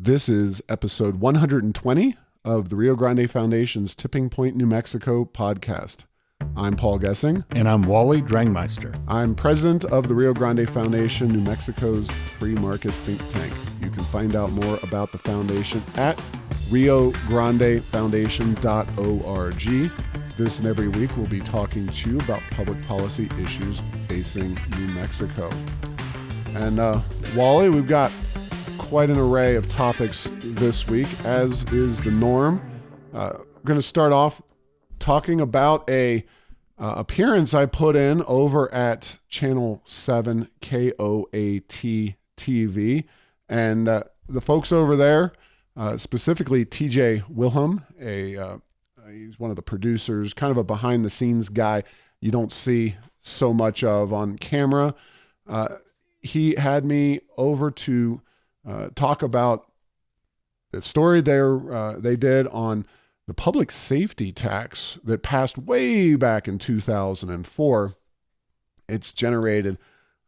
This is episode 120 of the Rio Grande Foundation's Tipping Point, New Mexico podcast. I'm Paul Gessing. And I'm Wally Drangmeister. I'm president of the Rio Grande Foundation, New Mexico's free market think tank. You can find out more about the foundation at riograndefoundation.org. This and every week we'll be talking to you about public policy issues facing New Mexico. And Wally, we've got quite an array of topics this week, as is the norm. We're going to start off talking about a appearance I put in over at Channel 7 KOAT TV. And the folks over there, specifically TJ Wilhelm, he's one of the producers, kind of a behind-the-scenes guy you don't see so much of on camera. He had me over to talk about the story they did on the public safety tax that passed way back in 2004. It's generated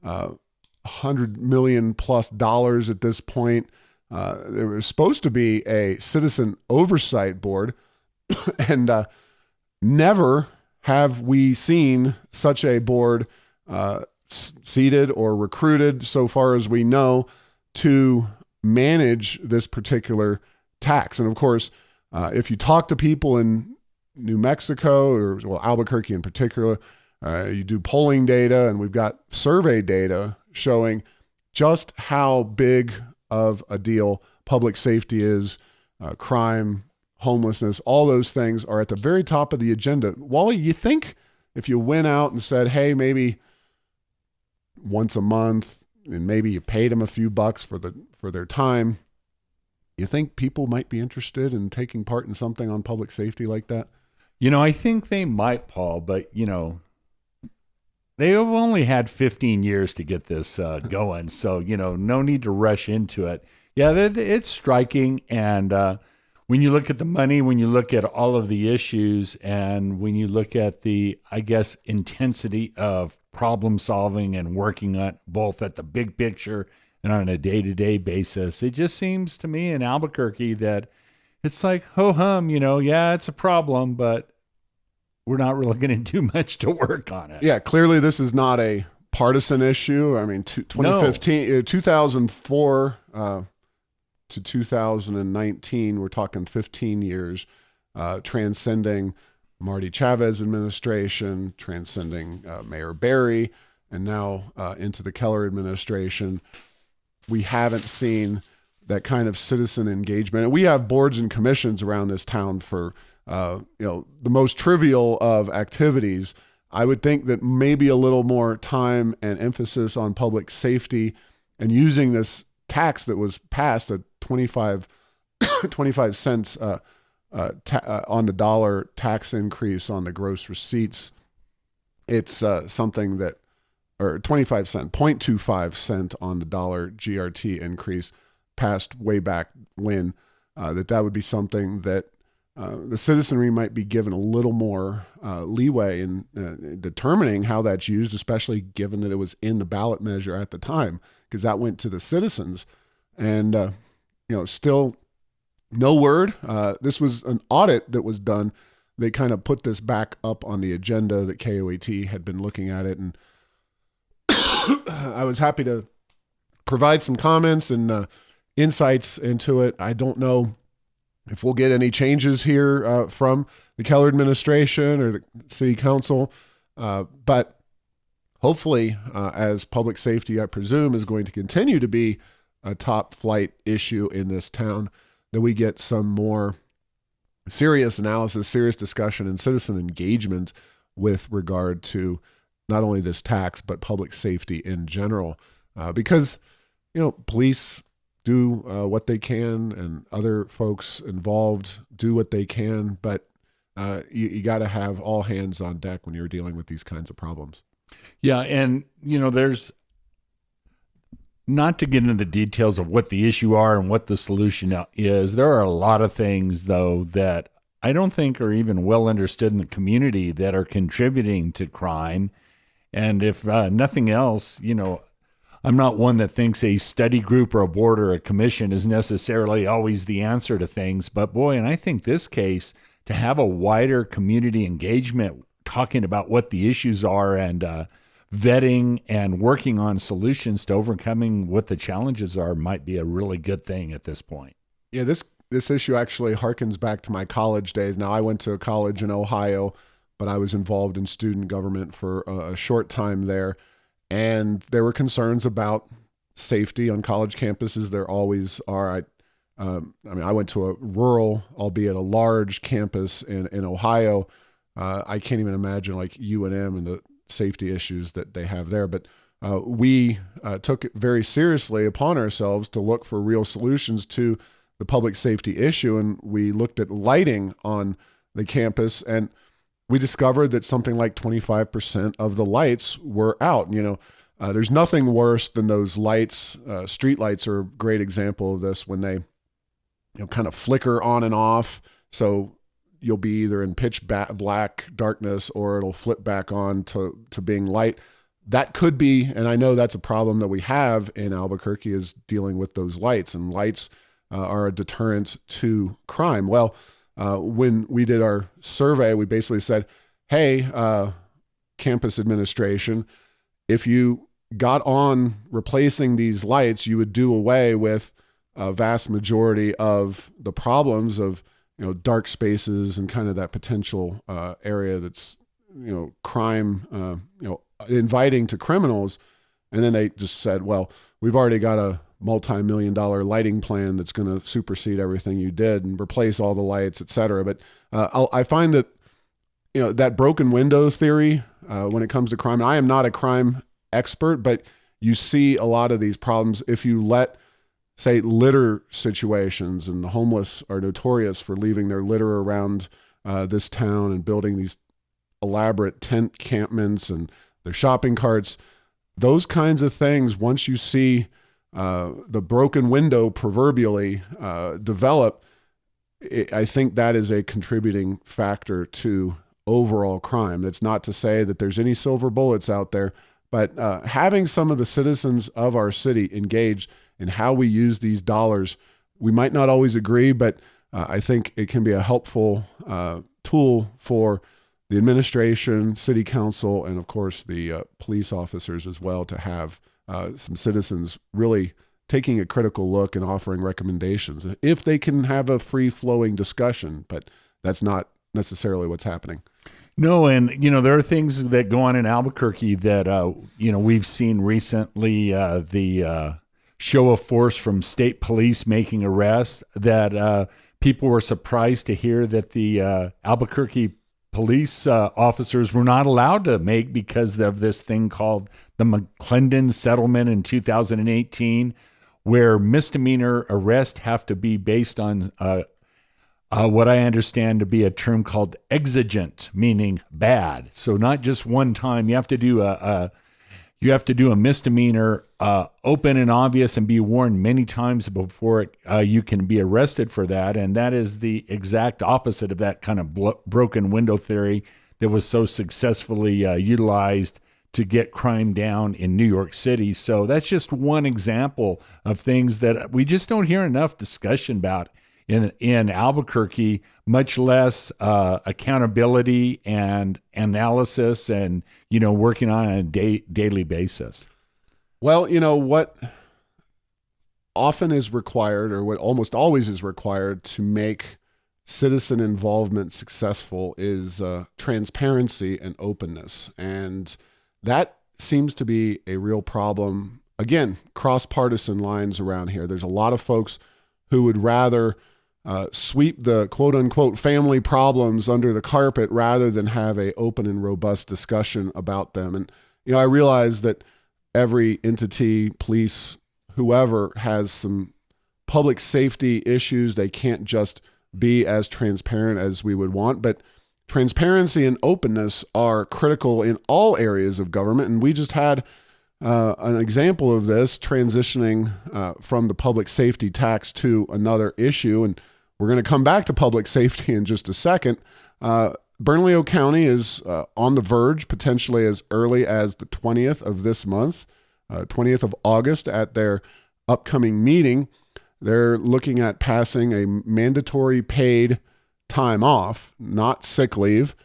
$100 million plus at this point. There was supposed to be a citizen oversight board, and never have we seen such a board seated or recruited, so far as we know, to manage this particular tax. And of course, if you talk to people in New Mexico, or Albuquerque in particular, you do polling data, and we've got survey data showing just how big of a deal public safety is, crime, homelessness, all those things are at the very top of the agenda. Wally, you think if you went out and said, hey, maybe once a month, and maybe you paid them a few bucks for their time, you think people might be interested in taking part in something on public safety like that? I think they might, Paul, but, they have only had 15 years to get this going. So, no need to rush into it. Yeah, it's striking. And when you look at the money, when you look at all of the issues, and when you look at the, intensity of problem solving and working on both at the big picture and on a day-to-day basis, it just seems to me in Albuquerque that it's like, ho-hum, it's a problem, but we're not really going to do much to work on it. Yeah, clearly this is not a partisan issue. I mean, 2004 to 2019, we're talking 15 years, transcending Marty Chavez administration, transcending Mayor Berry, and now into the Keller administration. We haven't seen that kind of citizen engagement. And we have boards and commissions around this town for, the most trivial of activities. I would think that maybe a little more time and emphasis on public safety and using this tax that was passed at 25 cents on the dollar tax increase on the gross receipts. It's something that, or 25 cent, 0.25 cent on the dollar GRT increase passed way back when, that would be something that the citizenry might be given a little more leeway in determining how that's used, especially given that it was in the ballot measure at the time, because that went to the citizens. And, still no word. This was an audit that was done. They kind of put this back up on the agenda that KOAT had been looking at it. And I was happy to provide some comments and insights into it. I don't know if we'll get any changes here from the Keller administration or the city council, but hopefully, as public safety, I presume, is going to continue to be a top flight issue in this town, that we get some more serious analysis, serious discussion, and citizen engagement with regard to not only this tax, but public safety in general. Because, police do what they can, and other folks involved do what they can, but you got to have all hands on deck when you're dealing with these kinds of problems. Yeah, and, there's, not to get into the details of what the issue are and what the solution is, there are a lot of things, though, that I don't think are even well understood in the community that are contributing to crime. And if nothing else, I'm not one that thinks a study group or a board or a commission is necessarily always the answer to things. But boy, and I think this case, to have a wider community engagement talking about what the issues are and vetting and working on solutions to overcoming what the challenges are might be a really good thing at this point. Yeah, this issue actually harkens back to my college days. Now, I went to a college in Ohio, but I was involved in student government for a short time there. And there were concerns about safety on college campuses. There always are. I went to a rural, albeit a large campus in Ohio. I can't even imagine like UNM and the safety issues that they have there. But we took it very seriously upon ourselves to look for real solutions to the public safety issue. And we looked at lighting on the campus, and we discovered that something like 25% of the lights were out. There's nothing worse than those lights. Street lights are a great example of this, when they kind of flicker on and off. So you'll be either in pitch black darkness, or it'll flip back on to being light. That could be, and I know that's a problem that we have in Albuquerque, is dealing with those lights. And lights are a deterrent to crime. Well, when we did our survey, we basically said, hey, campus administration, if you got on replacing these lights, you would do away with a vast majority of the problems of, dark spaces and kind of that potential area that's, crime, inviting to criminals. And then they just said, well, we've already got a multi-million-dollar lighting plan that's going to supersede everything you did and replace all the lights, et cetera. But I find that, that broken window theory when it comes to crime, and I am not a crime expert, but you see a lot of these problems if you let, say, litter situations, and the homeless are notorious for leaving their litter around this town and building these elaborate tent campments and their shopping carts. Those kinds of things, once you see the broken window proverbially develop, I think that is a contributing factor to overall crime. That's not to say that there's any silver bullets out there, but having some of the citizens of our city engaged in how we use these dollars, we might not always agree, but I think it can be a helpful tool for the administration, city council, and of course the police officers as well, to have some citizens really taking a critical look and offering recommendations if they can have a free-flowing discussion. But that's not necessarily what's happening. No, and there are things that go on in Albuquerque that we've seen recently. The show of force from state police making arrests that people were surprised to hear that the Albuquerque police officers were not allowed to make because of this thing called the McClendon settlement in 2018, where misdemeanor arrests have to be based on what I understand to be a term called exigent, meaning bad. So not just one time. You have to do a misdemeanor open and obvious and be warned many times before you can be arrested for that. And that is the exact opposite of that kind of broken window theory that was so successfully utilized to get crime down in New York City. So that's just one example of things that we just don't hear enough discussion about in Albuquerque, much less accountability and analysis and, working on a daily basis. Well, what often is required, or what almost always is required to make citizen involvement successful, is transparency and openness. And that seems to be a real problem. Again, cross-partisan lines around here. There's a lot of folks who would rather sweep the quote-unquote family problems under the carpet rather than have a open and robust discussion about them. And, I realize that every entity, police, whoever, has some public safety issues. They can't just be as transparent as we would want, but transparency and openness are critical in all areas of government. And we just had an example of this transitioning from the public safety tax to another issue. And we're going to come back to public safety in just a second. Bernalillo County is on the verge, potentially as early as the 20th of this month, 20th of August at their upcoming meeting. They're looking at passing a mandatory paid time off, not sick leave.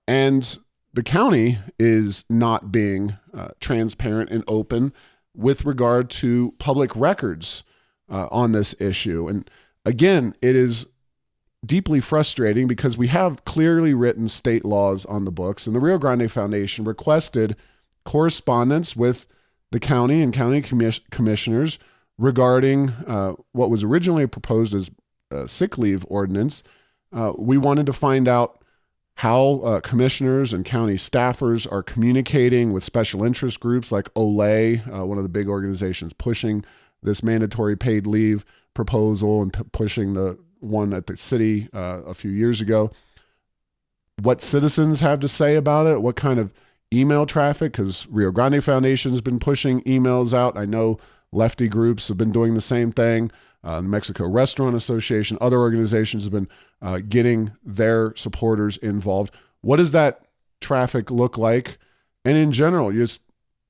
And the county is not being transparent and open with regard to public records on this issue. And again, it is deeply frustrating because we have clearly written state laws on the books, and the Rio Grande Foundation requested correspondence with the county and county commissioners regarding what was originally proposed as a sick leave ordinance. We wanted to find out how commissioners and county staffers are communicating with special interest groups like OLE, one of the big organizations pushing this mandatory paid leave proposal and pushing the one at the city a few years ago. What citizens have to say about it, what kind of email traffic, because Rio Grande Foundation has been pushing emails out. I know lefty groups have been doing the same thing. The Mexico Restaurant Association, other organizations have been getting their supporters involved. What does that traffic look like? And in general, just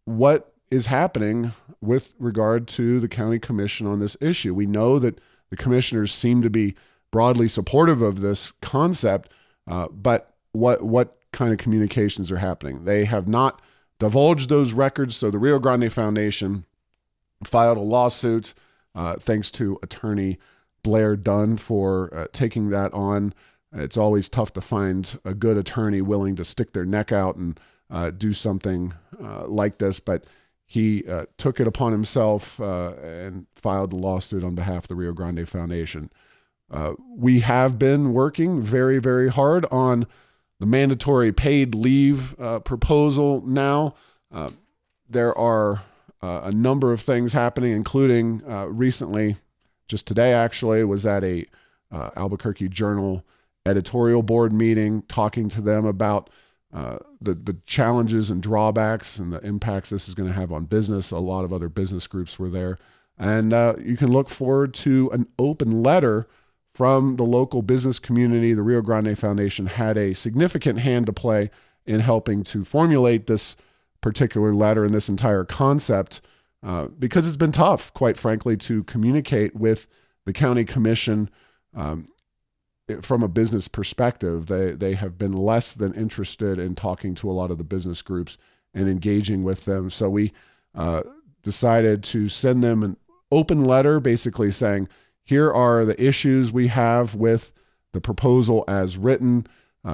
what is happening with regard to the county commission on this issue? We know that the commissioners seem to be broadly supportive of this concept, but what kind of communications are happening? They have not divulged those records, so the Rio Grande Foundation filed a lawsuit thanks to attorney Blair Dunn for taking that on. It's always tough to find a good attorney willing to stick their neck out and do something like this, but he took it upon himself and filed a lawsuit on behalf of the Rio Grande Foundation. We have been working very, very hard on the mandatory paid leave proposal now. There are a number of things happening, including recently, just today actually, was at a Albuquerque Journal editorial board meeting talking to them about the challenges and drawbacks and the impacts this is going to have on business. A lot of other business groups were there. And you can look forward to an open letter from the local business community. The Rio Grande Foundation had a significant hand to play in helping to formulate this particular letter and this entire concept because it's been tough, quite frankly, to communicate with the county commission from a business perspective. They have been less than interested in talking to a lot of the business groups and engaging with them. So we decided to send them an open letter basically saying, here are the issues we have with the proposal as written.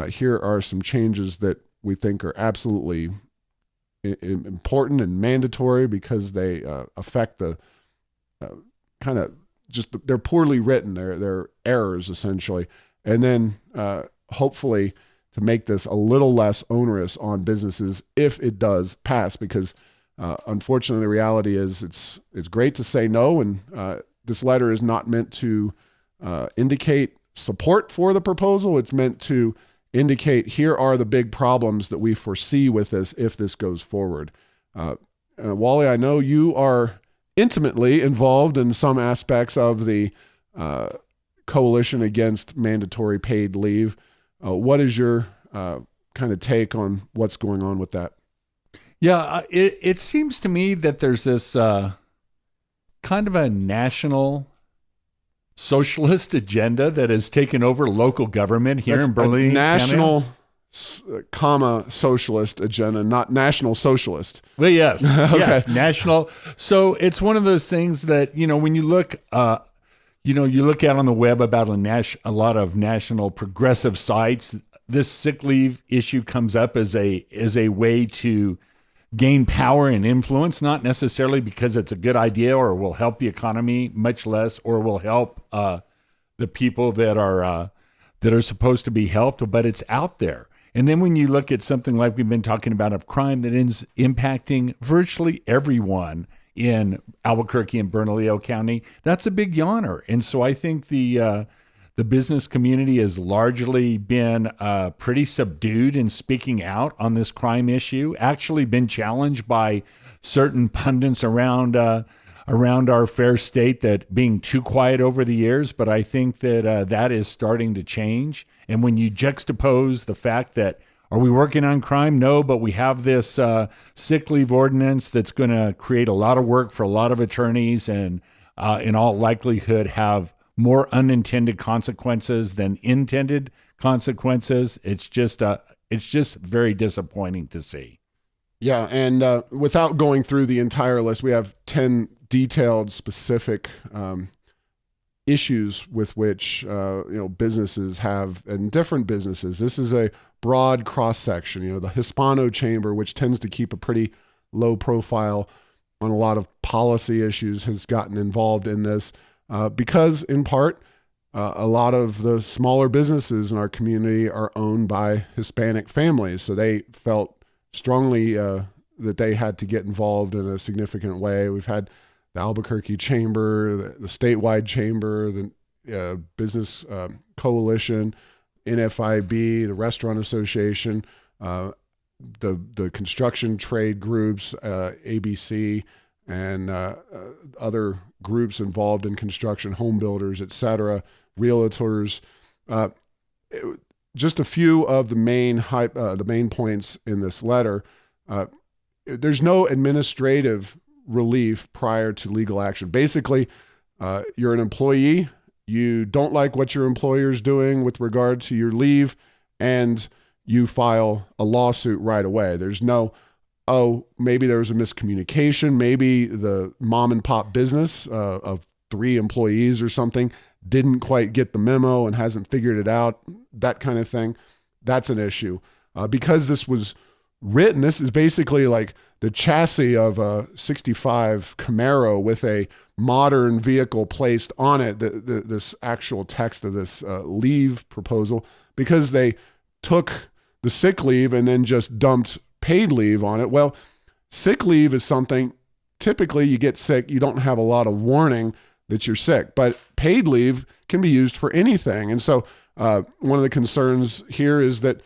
Here are some changes that we think are absolutely important and mandatory because they affect the kind of just they're poorly written. They're errors essentially. And then hopefully to make this a little less onerous on businesses if it does pass, because unfortunately the reality is it's great to say no, and this letter is not meant to indicate support for the proposal. It's meant to indicate here are the big problems that we foresee with this if this goes forward. Wally, I know you are intimately involved in some aspects of the coalition against mandatory paid leave. What is your kind of take on what's going on with that? Yeah, it seems to me that there's this kind of a national socialist agenda that has taken over local government here in Berlin. National, socialist agenda, not national socialist. Well, yes, Okay. yes, national. So it's one of those things that, when you look, you look out on the web about a lot of national progressive sites, this sick leave issue comes up as a way to gain power and influence, not necessarily because it's a good idea or will help the economy, much less, or will help the people that are supposed to be helped, but it's out there. And then when you look at something like we've been talking about of crime that is impacting virtually everyone in Albuquerque and Bernalillo County, that's a big yawner. And so I think the business community has largely been pretty subdued in speaking out on this crime issue, actually been challenged by certain pundits around our fair state that being too quiet over the years. But I think that that is starting to change. And when you juxtapose the fact that Are we working on crime? No, but we have this sick leave ordinance that's going to create a lot of work for a lot of attorneys and in all likelihood have more unintended consequences than intended consequences. It's just very disappointing to see. Yeah, and without going through the entire list, we have 10 detailed, specific issues with which businesses have, and different businesses. This is a broad cross section. The Hispano Chamber, which tends to keep a pretty low profile on a lot of policy issues, has gotten involved in this because, in part, a lot of the smaller businesses in our community are owned by Hispanic families, so they felt strongly that they had to get involved in a significant way. We've had the Albuquerque Chamber, the statewide chamber, the Business Coalition, NFIB, the Restaurant Association, the construction trade groups, ABC, and other groups involved in construction, home builders, et cetera, realtors. Just a few of the main points in this letter. There's no administrative relief prior to legal action. Basically, you're an employee, you don't like what your employer's doing with regard to your leave, and you file a lawsuit right away. There's no, maybe there was a miscommunication, maybe the mom and pop business of 3 employees or something didn't quite get the memo and hasn't figured it out, that kind of thing. That's an issue. Because this was written, this is basically like the chassis of a 65 Camaro with a modern vehicle placed on it, this actual text of this leave proposal, because they took the sick leave and then just dumped paid leave on it. Well, sick leave is something, typically you get sick, you don't have a lot of warning that you're sick, but paid leave can be used for anything. And so one of the concerns here is that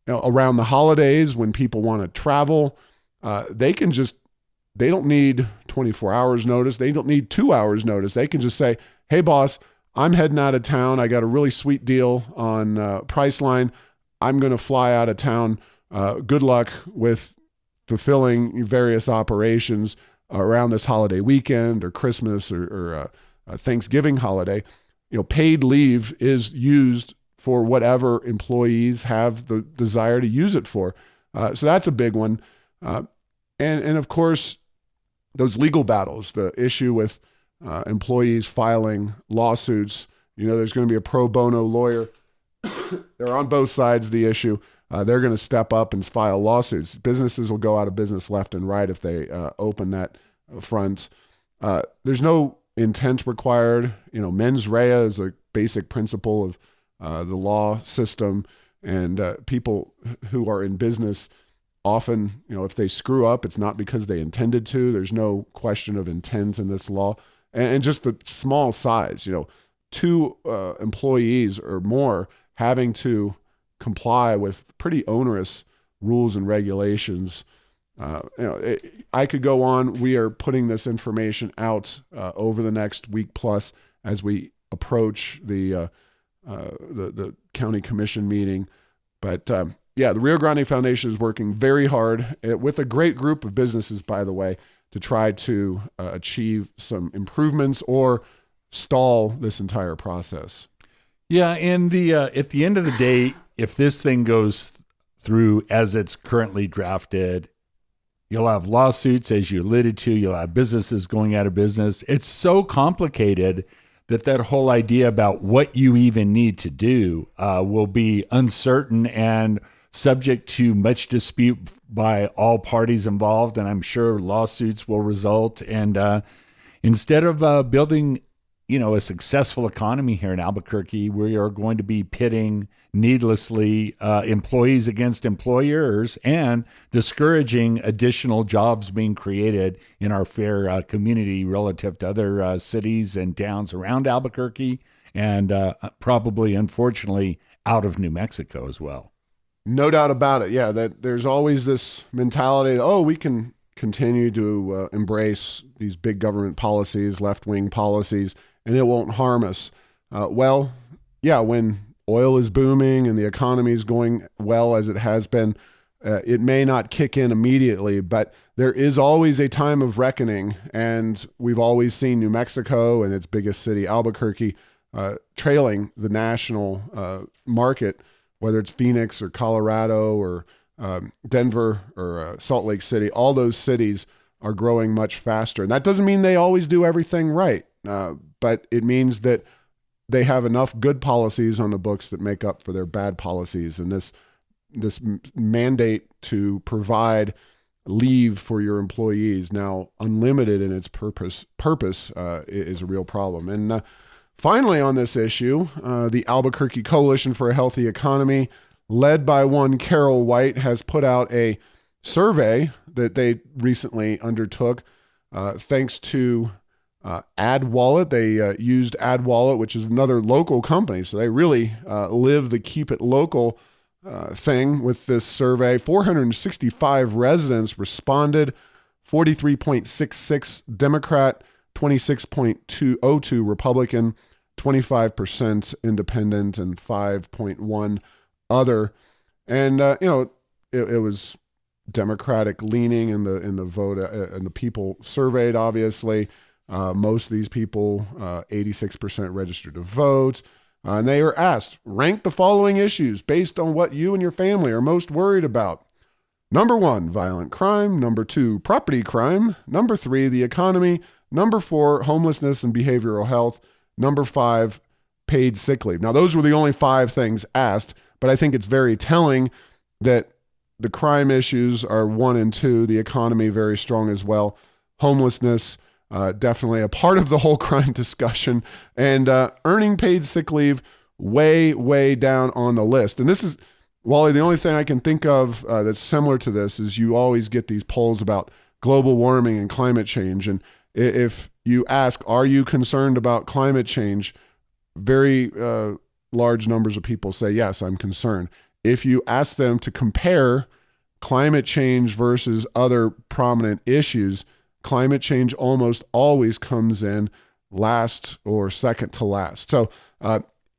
around the holidays, when people want to travel, they don't need 24 hours notice. They don't need 2 hours notice. They can just say, hey boss, I'm heading out of town. I got a really sweet deal on Priceline. I'm going to fly out of town. Good luck with fulfilling various operations around this holiday weekend or Christmas or Thanksgiving holiday. Paid leave is used for whatever employees have the desire to use it for. So that's a big one. And of course, those legal battles, the issue with employees filing lawsuits. There's going to be a pro bono lawyer. They're on both sides of the issue. They're going to step up and file lawsuits. Businesses will go out of business left and right if they open that front. There's no intent required. Mens rea is a basic principle of the law system, and people who are in business often, if they screw up, it's not because they intended to. There's no question of intent in this law. And just the small size, 2 employees or more having to comply with pretty onerous rules and regulations. I could go on. We are putting this information out over the next week plus as we approach the county commission meeting. But the Rio Grande Foundation is working very hard with a great group of businesses, by the way, to try to achieve some improvements or stall this entire process. Yeah, and at the end of the day, if this thing goes through as it's currently drafted, you'll have lawsuits, as you alluded to. You'll have businesses going out of business. It's so complicated that whole idea about what you even need to do will be uncertain and subject to much dispute by all parties involved. And I'm sure lawsuits will result. And instead of building, a successful economy here in Albuquerque, we are going to be pitting needlessly employees against employers and discouraging additional jobs being created in our fair community relative to other cities and towns around Albuquerque and probably, unfortunately, out of New Mexico as well. No doubt about it. Yeah, that there's always this mentality that, we can continue to embrace these big government policies, left-wing policies, and it won't harm us. When oil is booming and the economy is going well as it has been, it may not kick in immediately, but there is always a time of reckoning. And we've always seen New Mexico and its biggest city, Albuquerque, trailing the national market, whether it's Phoenix or Colorado or Denver or Salt Lake City. All those cities are growing much faster. And that doesn't mean they always do everything right, but it means that they have enough good policies on the books that make up for their bad policies. And this mandate to provide leave for your employees, now unlimited in its purpose, is a real problem. And finally, on this issue, the Albuquerque Coalition for a Healthy Economy, led by one Carol White, has put out a survey that they recently undertook thanks to AdWallet. They used AdWallet, which is another local company. So they really live the keep it local thing with this survey. 465 residents responded, 43.66 Democrat, 26.202 Republican, 25% independent, and 5.1 other. And it was Democratic leaning in the vote and the people surveyed. Obviously, most of these people, 86% registered to vote. And they are asked, rank the following issues based on what you and your family are most worried about. Number 1, violent crime. Number 2, property crime. Number 3, the economy. Number 4, homelessness and behavioral health. Number 5, paid sick leave. Now, those were the only 5 things asked, but I think it's very telling that the crime issues are 1 and 2, the economy very strong as well. Homelessness, definitely a part of the whole crime discussion, and earning paid sick leave way, way down on the list. And this is, Wally, the only thing I can think of that's similar to this is you always get these polls about global warming and climate change. And if you ask, are you concerned about climate change? Very large numbers of people say, yes, I'm concerned. If you ask them to compare climate change versus other prominent issues, climate change almost always comes in last or second to last. So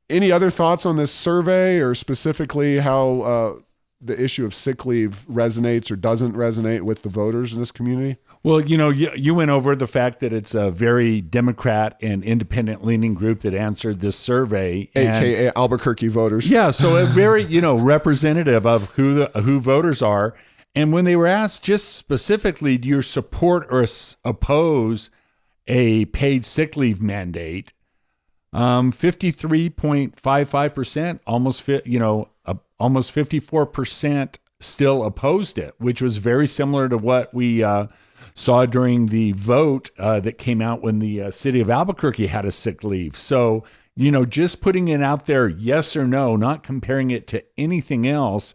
any other thoughts on this survey, or specifically how the issue of sick leave resonates or doesn't resonate with the voters in this community? Well, you went over the fact that it's a very Democrat and independent leaning group that answered this survey. AKA Albuquerque voters. Yeah, so a very, representative of who voters are. And when they were asked just specifically, do you support or oppose a paid sick leave mandate, 53.55%, almost 54% still opposed it, which was very similar to what we saw during the vote that came out when the city of Albuquerque had a sick leave. So, just putting it out there, yes or no, not comparing it to anything else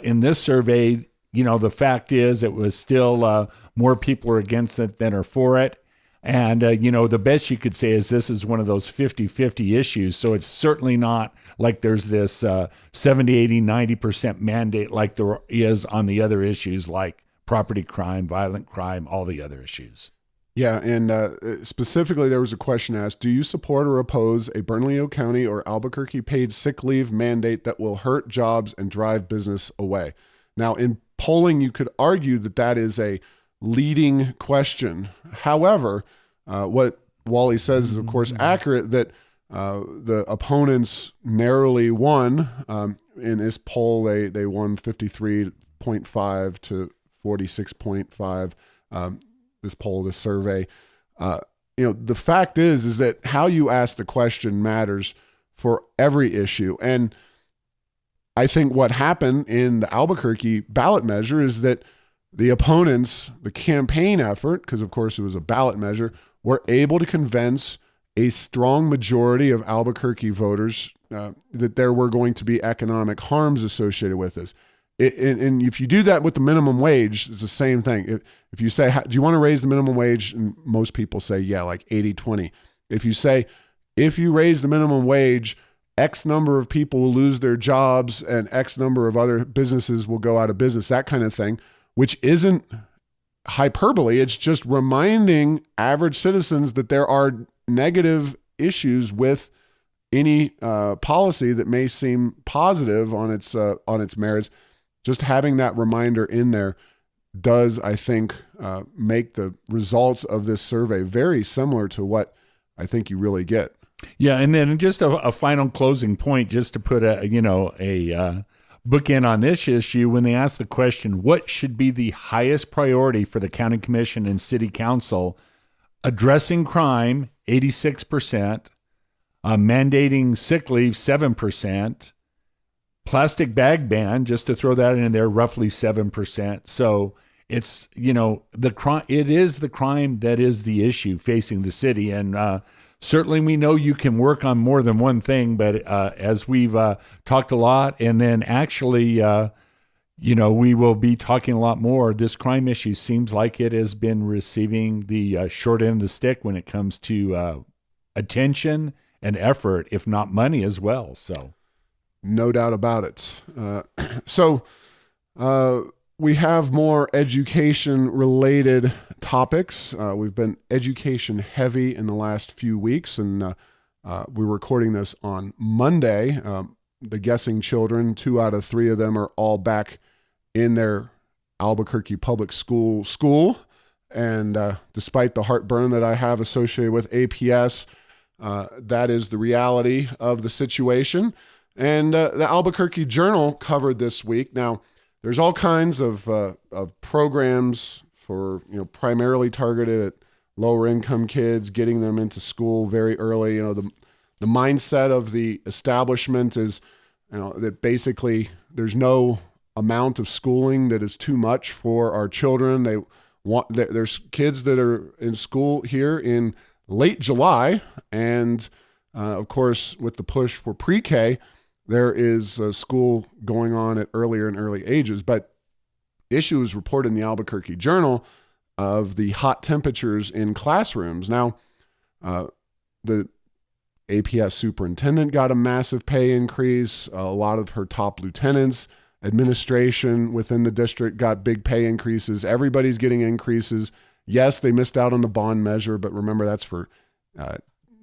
in this survey. The fact is it was still more people are against it than are for it. And, the best you could say is this is one of those 50-50 issues. So it's certainly not like there's this 70, 80, 90% mandate like there is on the other issues like property crime, violent crime, all the other issues. Yeah, and specifically there was a question asked, do you support or oppose a Bernalillo County or Albuquerque paid sick leave mandate that will hurt jobs and drive business away? Now, in polling, you could argue that that is a leading question. However, what Wally says is, of course, accurate, that the opponents narrowly won. In this poll, they won 53.5 to 46.5. This survey. The fact is that how you ask the question matters for every issue. And I think what happened in the Albuquerque ballot measure is that the opponents, the campaign effort, because of course it was a ballot measure, were able to convince a strong majority of Albuquerque voters that there were going to be economic harms associated with this. And if you do that with the minimum wage, it's the same thing. If you say, do you want to raise the minimum wage? And most people say, yeah, like 80-20. If you say, if you raise the minimum wage, X number of people will lose their jobs and X number of other businesses will go out of business, that kind of thing, which isn't hyperbole. It's just reminding average citizens that there are negative issues with any policy that may seem positive on its merits, just having that reminder in there does, I think, make the results of this survey very similar to what I think you really get. Yeah, and then just a final closing point, just to put a bookend on this issue. When they ask the question, what should be the highest priority for the county commission and city council? Addressing crime, 86%, mandating sick leave, 7%, plastic bag ban, just to throw that in there, roughly 7%. So it's, the crime. It is the crime that is the issue facing the city, and certainly we know you can work on more than one thing. But as we've talked a lot, and then actually, we will be talking a lot more. This crime issue seems like it has been receiving the short end of the stick when it comes to attention and effort, if not money as well. So, no doubt about it. So we have more education-related topics. We've been education heavy in the last few weeks, and we're recording this on Monday. The Guessing children, 2 out of 3 of them are all back in their Albuquerque public school. And despite the heartburn that I have associated with APS, that is the reality of the situation. And the Albuquerque Journal covered this week. Now, there's all kinds of programs for, primarily targeted at lower income kids, getting them into school very early. The mindset of the establishment is, that basically there's no amount of schooling that is too much for our children. There's kids that are in school here in late July, and of course, with the push for pre-K, there is school going on at earlier and early ages. But issues reported in the Albuquerque Journal of the hot temperatures in classrooms. Now, the APS superintendent got a massive pay increase. A lot of her top lieutenants, administration within the district got big pay increases. Everybody's getting increases. Yes, they missed out on the bond measure, but remember, that's for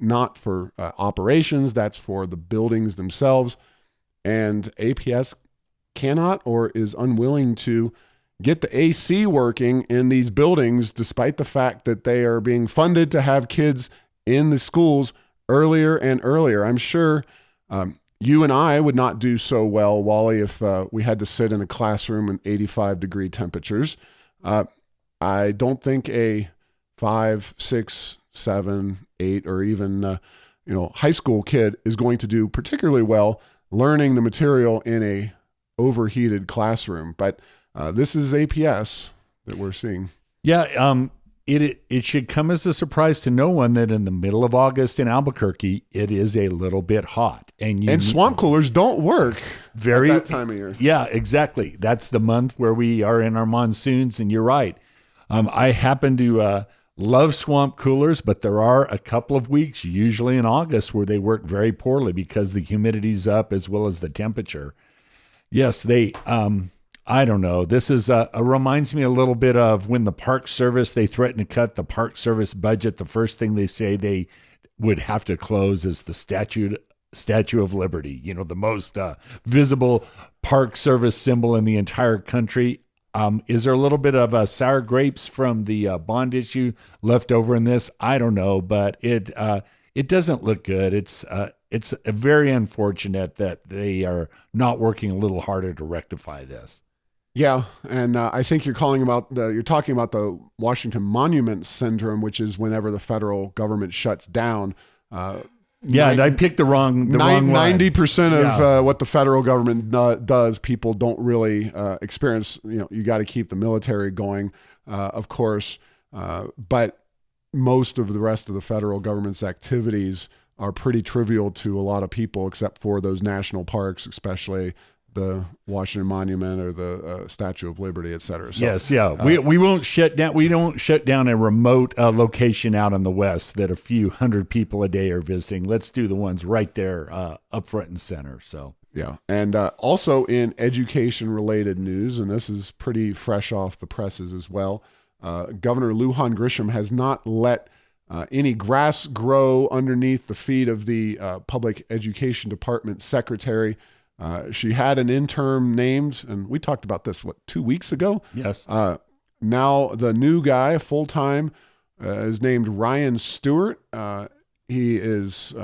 not for operations. That's for the buildings themselves. And APS cannot or is unwilling to get the AC working in these buildings, despite the fact that they are being funded to have kids in the schools earlier and earlier. I'm sure you and I would not do so well, Wally, if we had to sit in a classroom in 85-degree temperatures. I don't think a 5, 6, 7, 8, or even high school kid is going to do particularly well learning the material in a overheated classroom. But this is APS that we're seeing. Yeah, it should come as a surprise to no one that in the middle of August in Albuquerque, it is a little bit hot. And swamp coolers don't work at that time of year. Yeah, exactly. That's the month where we are in our monsoons, and you're right. I happen to love swamp coolers, but there are a couple of weeks, usually in August, where they work very poorly because the humidity's up as well as the temperature. Yes, I don't know. This is reminds me a little bit of when the Park Service, they threatened to cut the Park Service budget. The first thing they say they would have to close is the Statue of Liberty, the most visible Park Service symbol in the entire country. Is there a little bit of sour grapes from the bond issue left over in this? I don't know, but it doesn't look good. It's very unfortunate that they are not working a little harder to rectify this. Yeah, and I think you're talking about the Washington Monument Syndrome, which is whenever the federal government shuts down. And I picked the wrong one. 90% of what the federal government does, people don't really experience. You got to keep the military going, of course, but most of the rest of the federal government's activities are pretty trivial to a lot of people, except for those national parks, especially the Washington Monument or the Statue of Liberty, et cetera. So, yes, yeah. We won't shut down. We don't shut down a remote location out in the West that a few hundred people a day are visiting. Let's do the ones right there up front and center. So yeah, and also in education-related news, and this is pretty fresh off the presses as well. Governor Lujan Grisham has not let any grass grow underneath the feet of the public education department secretary. She had an interim named, and we talked about this, 2 weeks ago? Yes. Now the new guy, full-time, is named Ryan Stewart. He is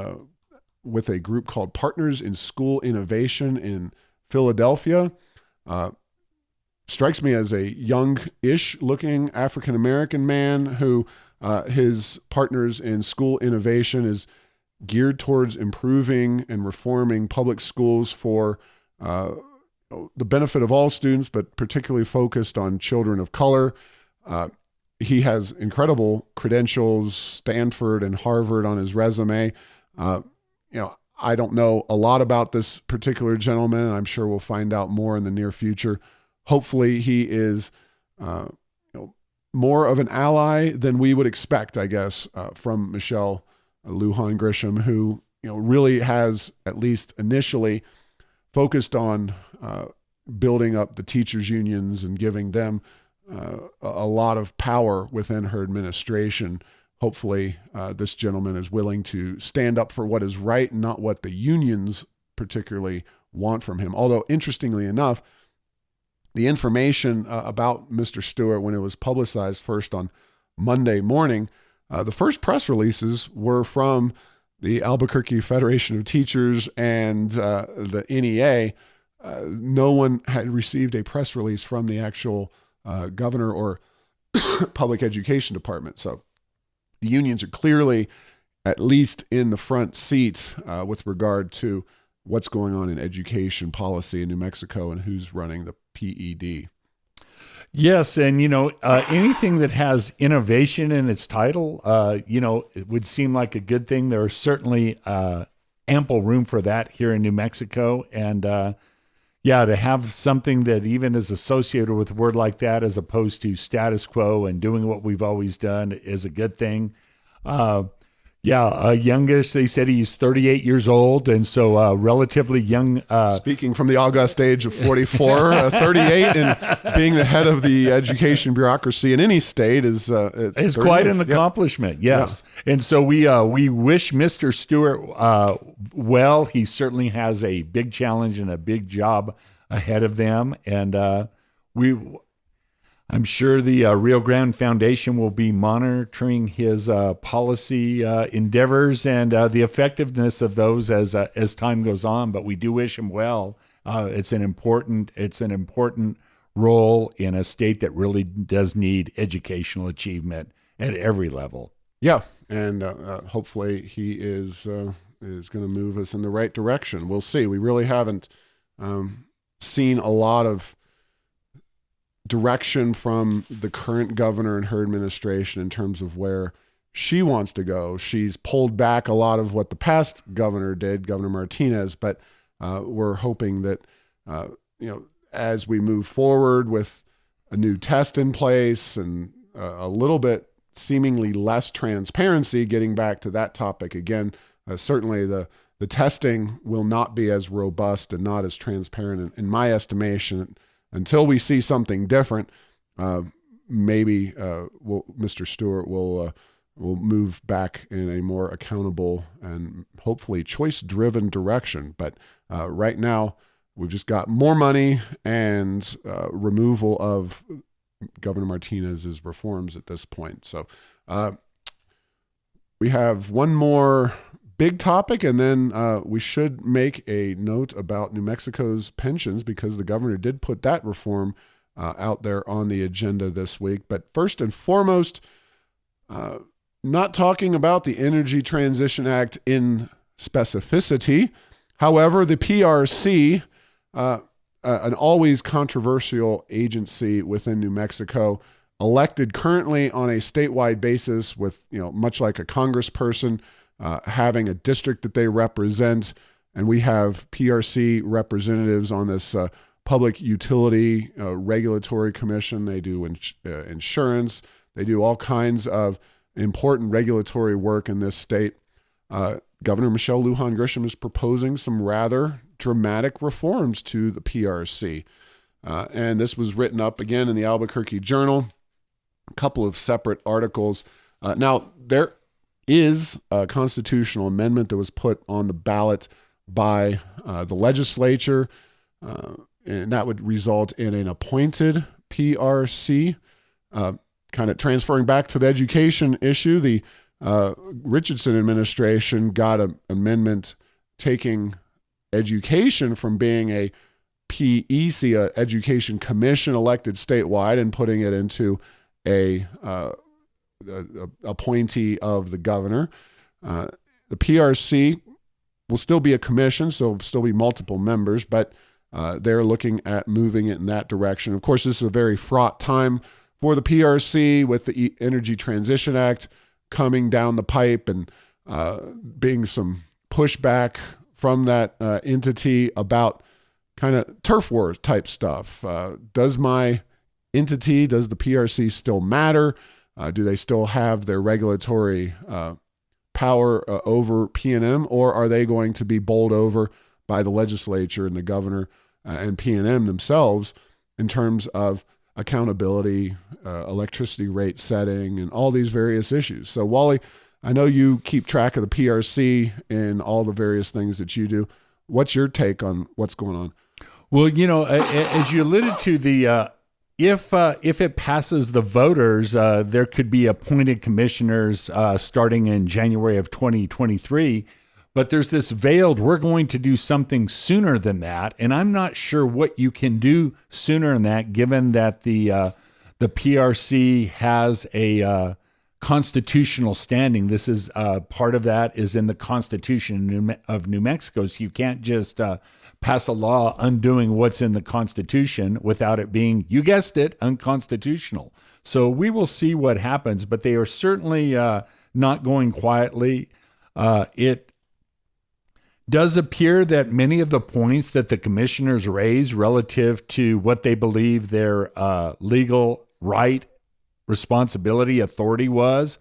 with a group called Partners in School Innovation in Philadelphia. Strikes me as a young-ish looking African-American man who his Partners in School Innovation is geared towards improving and reforming public schools for the benefit of all students, but particularly focused on children of color. He has incredible credentials, Stanford and Harvard on his resume. I don't know a lot about this particular gentleman, and I'm sure we'll find out more in the near future. Hopefully he is more of an ally than we would expect, I guess, from Michelle Lujan Grisham, who really has, at least initially, focused on building up the teachers' unions and giving them a lot of power within her administration. Hopefully, this gentleman is willing to stand up for what is right and not what the unions particularly want from him. Although, interestingly enough, the information about Mr. Stewart, when it was publicized first on Monday morning, the first press releases were from the Albuquerque Federation of Teachers and the NEA. No one had received a press release from the actual governor or public education department. So the unions are clearly at least in the front seat with regard to what's going on in education policy in New Mexico and who's running the PED. Yes, and anything that has innovation in its title, it would seem like a good thing. There is certainly ample room for that here in New Mexico, and to have something that even is associated with a word like that, as opposed to status quo and doing what we've always done, is a good thing. Youngest, they said he's 38 years old, and so relatively young. Speaking from the august age of 44, 38, and being the head of the education bureaucracy in any state is quite an accomplishment. Yes, yeah. And so we wish Mr. Stewart well. He certainly has a big challenge and a big job ahead of them, and I'm sure the Rio Grande Foundation will be monitoring his policy endeavors and the effectiveness of those as time goes on. But we do wish him well. It's an important role in a state that really does need educational achievement at every level. Yeah, and hopefully he is going to move us in the right direction. We'll see. We really haven't seen a lot of direction from the current governor and her administration in terms of where she wants to go. She's pulled back a lot of what the past governor did, Governor Martinez, but we're hoping that, as we move forward with a new test in place and a little bit seemingly less transparency, getting back to that topic again, certainly the testing will not be as robust and not as transparent in my estimation. Until we see something different, maybe Mr. Stewart will move back in a more accountable and hopefully choice-driven direction. But right now, we've just got more money and removal of Governor Martinez's reforms at this point. So we have one more big topic, and then we should make a note about New Mexico's pensions, because the governor did put that reform out there on the agenda this week. But first and foremost, not talking about the Energy Transition Act in specificity. However, the PRC, an always controversial agency within New Mexico, elected currently on a statewide basis with, much like a congressperson, having a district that they represent, and we have PRC representatives on this Public Utility Regulatory Commission. They do insurance. They do all kinds of important regulatory work in this state. Governor Michelle Lujan Grisham is proposing some rather dramatic reforms to the PRC. And this was written up again in the Albuquerque Journal, a couple of separate articles. Now, is a constitutional amendment that was put on the ballot by the legislature, and that would result in an appointed PRC. Kind of transferring back to the education issue, the Richardson administration got an amendment taking education from being a PEC, a Education Commission elected statewide, and putting it into a appointee of the governor. The PRC will still be a commission, so still be multiple members, but they're looking at moving it in that direction. Of course, this is a very fraught time for the PRC with the Energy Transition Act coming down the pipe and being some pushback from that entity about kind of turf war type stuff. Does the PRC still matter? Do they still have their regulatory power over PNM, or are they going to be bowled over by the legislature and the governor and PNM themselves in terms of accountability, electricity rate setting, and all these various issues? So, Wally, I know you keep track of the PRC and all the various things that you do. What's your take on what's going on? Well, as you alluded to, the if it passes the voters, there could be appointed commissioners starting in January of 2023. But there's this veiled, we're going to do something sooner than that. And I'm not sure what you can do sooner than that, given that the PRC has a constitutional standing. This is part of that is in the Constitution of New Mexico. So you can't just pass a law undoing what's in the Constitution without it being, you guessed it, unconstitutional. So we will see what happens, but they are certainly not going quietly. It does appear that many of the points that the commissioners raise relative to what they believe their legal right, responsibility, authority was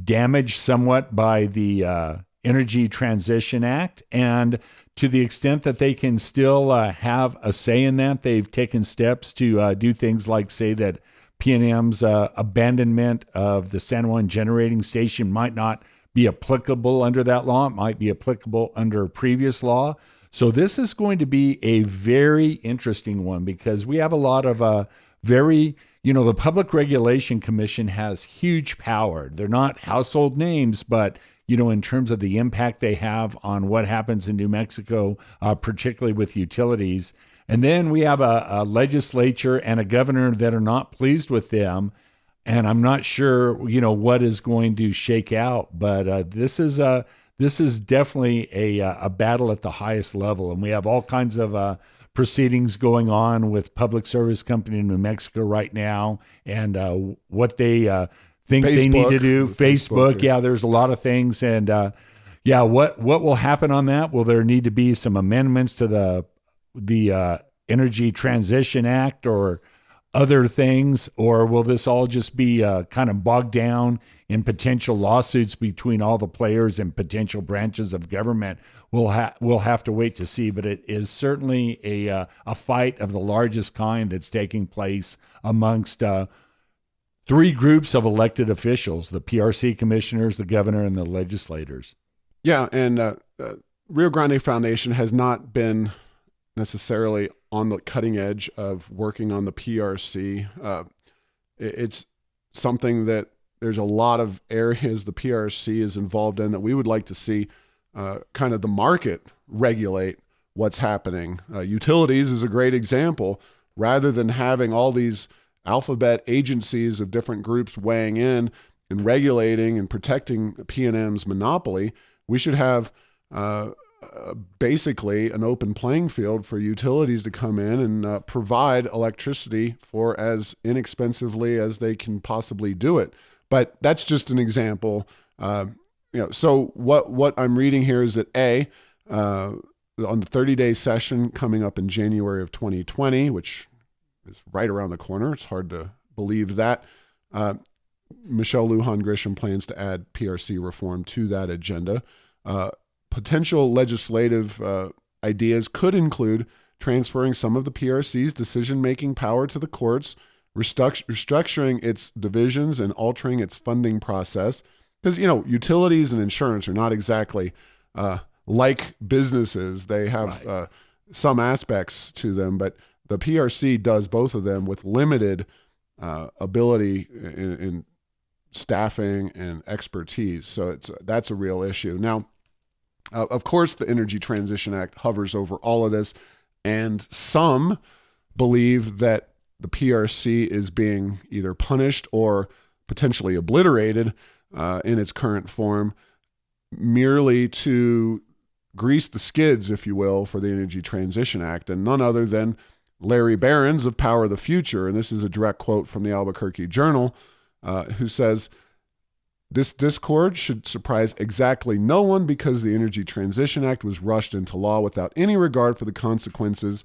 damaged somewhat by the Energy Transition Act. And to the extent that they can still have a say in that, they've taken steps to do things like say that PNM's abandonment of the San Juan Generating Station might not be applicable under that law. It might be applicable under a previous law. So this is going to be a very interesting one because we have a lot of the Public Regulation Commission has huge power. They're not household names, but, in terms of the impact they have on what happens in New Mexico, particularly with utilities. And then we have a legislature and a governor that are not pleased with them. And I'm not sure, what is going to shake out, but this is definitely a battle at the highest level, and we have all kinds of proceedings going on with Public Service Company in New Mexico right now, and what they think they need to do. Facebook, yeah, there's a lot of things, and what will happen on that? Will there need to be some amendments to the Energy Transition Act or other things, or will this all just be kind of bogged down in potential lawsuits between all the players and potential branches of government? We'll have to wait to see, but it is certainly a fight of the largest kind that's taking place amongst three groups of elected officials: the PRC commissioners, the governor, and the legislators. Yeah, and Rio Grande Foundation has not been necessarily on the cutting edge of working on the PRC. It's something that there's a lot of areas the PRC is involved in that we would like to see kind of the market regulate what's happening. Utilities is a great example. Rather than having all these alphabet agencies of different groups weighing in and regulating and protecting PNM's monopoly, we should have basically an open playing field for utilities to come in and provide electricity for as inexpensively as they can possibly do it. But that's just an example. So what I'm reading here is that on the 30-day session coming up in January of 2020, which is right around the corner, it's hard to believe that, Michelle Lujan Grisham plans to add PRC reform to that agenda. Potential legislative ideas could include transferring some of the PRC's decision-making power to the courts, restructuring its divisions and altering its funding process, because, utilities and insurance are not exactly like businesses. They have some aspects to them, but the PRC does both of them with limited ability in staffing and expertise. So that's a real issue. Now, of course, the Energy Transition Act hovers over all of this, and some believe that the PRC is being either punished or potentially obliterated in its current form, merely to grease the skids, if you will, for the Energy Transition Act, and none other than Larry Behrens of Power of the Future. And this is a direct quote from the Albuquerque Journal, who says, "This discord should surprise exactly no one because the Energy Transition Act was rushed into law without any regard for the consequences.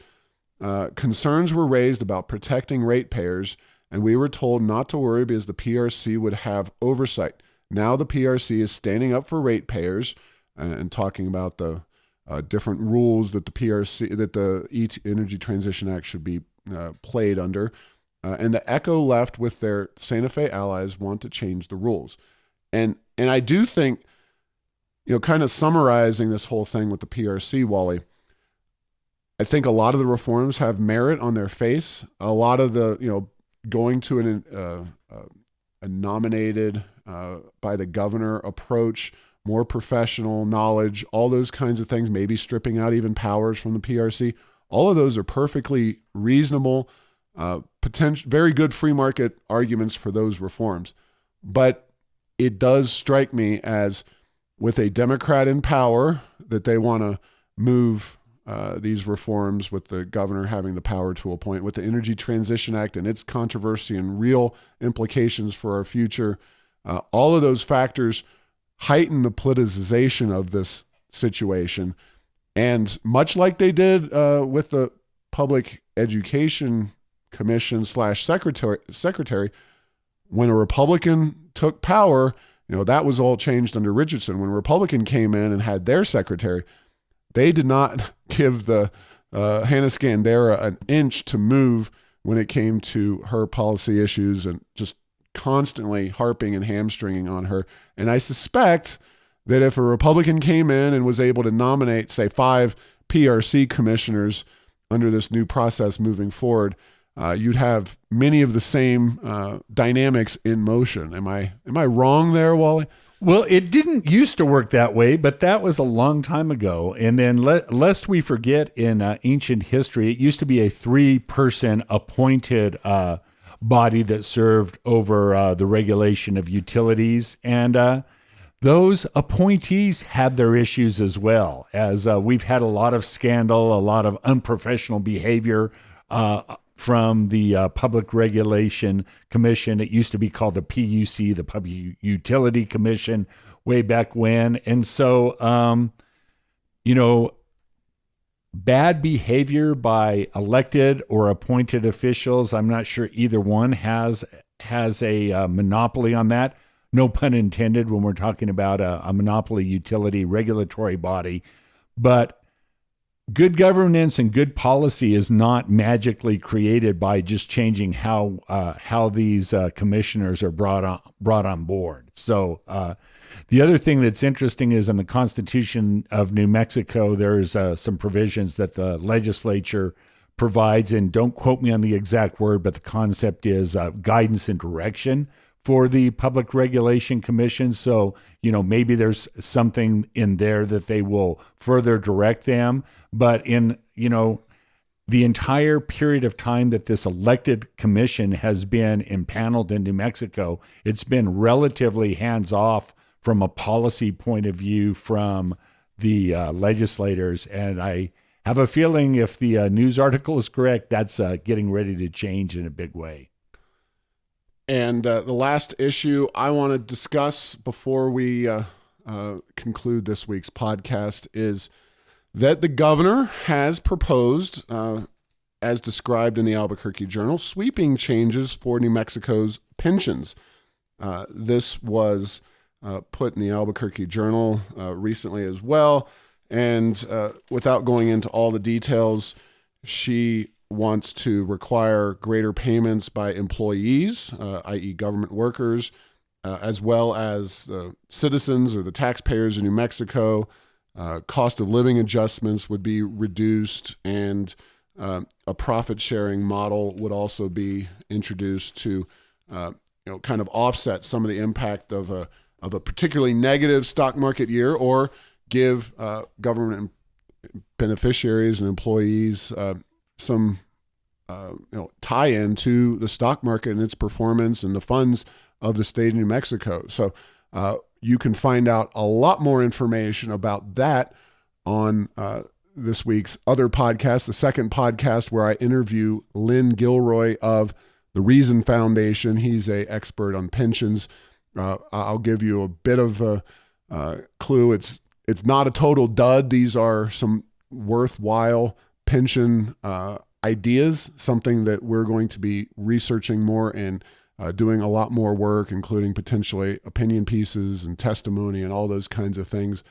Concerns were raised about protecting ratepayers, and we were told not to worry because the PRC would have oversight. Now the PRC is standing up for ratepayers and talking about the different rules that the Energy Transition Act should be played under. And the Echo left with their Santa Fe allies want to change the rules." And I do think, kind of summarizing this whole thing with the PRC, Wally, I think a lot of the reforms have merit on their face. A lot of the, going to a nominated by the governor approach, more professional knowledge, all those kinds of things, maybe stripping out even powers from the PRC. All of those are perfectly reasonable, very good free market arguments for those reforms. But it does strike me as, with a Democrat in power, that they want to move these reforms with the governor having the power to appoint, with the Energy Transition Act and its controversy and real implications for our future. All of those factors heighten the politicization of this situation. And much like they did with the Public Education Commission / secretary, when a Republican took power, that was all changed under Richardson. When a Republican came in and had their secretary, they did not give the Hannah Scandera an inch to move when it came to her policy issues, and just constantly harping and hamstringing on her. And I suspect that if a Republican came in and was able to nominate, say, 5 PRC commissioners under this new process moving forward, you'd have many of the same dynamics in motion. Am I wrong there, Wally? Well, it didn't used to work that way, but that was a long time ago. And then lest we forget, in ancient history, it used to be a 3-person appointed body that served over the regulation of utilities. And those appointees had their issues as well, as we've had a lot of scandal, a lot of unprofessional behavior from the Public Regulation Commission. It used to be called the PUC, the Public Utility Commission, way back when. And so, bad behavior by elected or appointed officials, I'm not sure either one has a monopoly on that. No pun intended when we're talking about a monopoly utility regulatory body. But good governance and good policy is not magically created by just changing how these commissioners are brought on board. So the other thing that's interesting is, in the Constitution of New Mexico, there's some provisions that the legislature provides, and don't quote me on the exact word, but the concept is guidance and direction for the Public Regulation Commission. So, maybe there's something in there that they will further direct them. But in, the entire period of time that this elected commission has been impaneled in New Mexico, it's been relatively hands-off from a policy point of view from the legislators. And I have a feeling, if the news article is correct, that's getting ready to change in a big way. And the last issue I want to discuss before we conclude this week's podcast is that the governor has proposed, as described in the Albuquerque Journal, sweeping changes for New Mexico's pensions. This was put in the Albuquerque Journal recently as well. And without going into all the details, she wants to require greater payments by employees, i.e. government workers, as well as citizens or the taxpayers in New Mexico. Cost of living adjustments would be reduced, and a profit sharing model would also be introduced to kind of offset some of the impact of a particularly negative stock market year, or give government beneficiaries and employees some tie-in to the stock market and its performance and the funds of the state of New Mexico. So you can find out a lot more information about that on this week's other podcast, the second podcast, where I interview Lynn Gilroy of the Reason Foundation. He's an expert on pensions. I'll give you a bit of a clue. It's not a total dud. These are some worthwhile pension ideas, something that we're going to be researching more and doing a lot more work, including potentially opinion pieces and testimony and all those kinds of things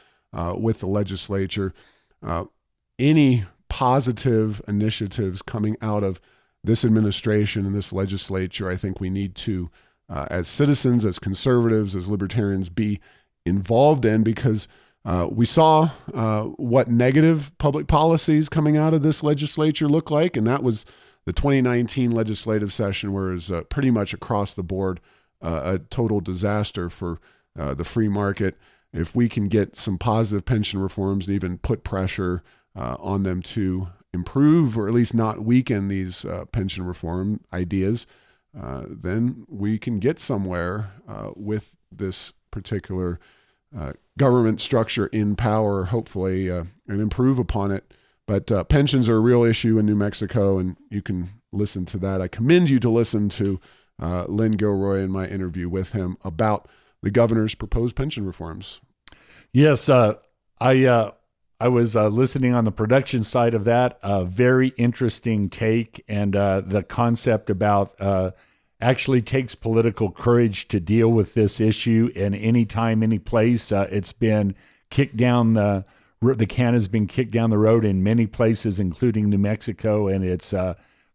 with the legislature. Any positive initiatives coming out of this administration and this legislature, I think we need to, as citizens, as conservatives, as libertarians, be involved in, because we saw what negative public policies coming out of this legislature look like, and that was the 2019 legislative session, where it was pretty much across the board a total disaster for the free market. If we can get some positive pension reforms and even put pressure on them to improve, or at least not weaken these pension reform ideas, then we can get somewhere with this particular government structure in power, hopefully, and improve upon it. But pensions are a real issue in New Mexico, and you can listen to that. I commend you to listen to Lynn Gilroy and my interview with him about the governor's proposed pension reforms. Yes, I was listening on the production side of that. A very interesting take, and the concept about actually takes political courage to deal with this issue. And any time, any place, it's been kicked down the can has been kicked down the road in many places, including New Mexico, and it's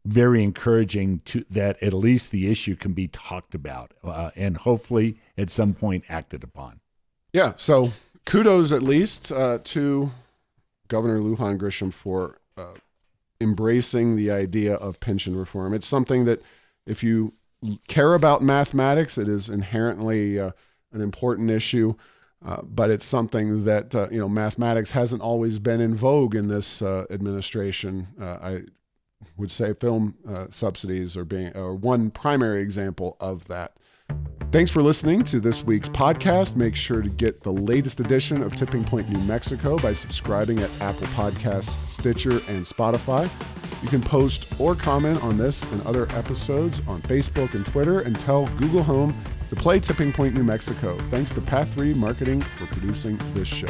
very encouraging that at least the issue can be talked about and hopefully at some point acted upon. Yeah, so kudos at least to Governor Lujan Grisham for embracing the idea of pension reform. It's something that, if you care about mathematics, it is inherently an important issue. But it's something that, mathematics hasn't always been in vogue in this administration. I would say film subsidies are one primary example of that. Thanks for listening to this week's podcast. Make sure to get the latest edition of Tipping Point New Mexico by subscribing at Apple Podcasts, Stitcher, and Spotify. You can post or comment on this and other episodes on Facebook and Twitter, and tell Google Home to play Tipping Point New Mexico. Thanks to Path 3 Marketing for producing this show.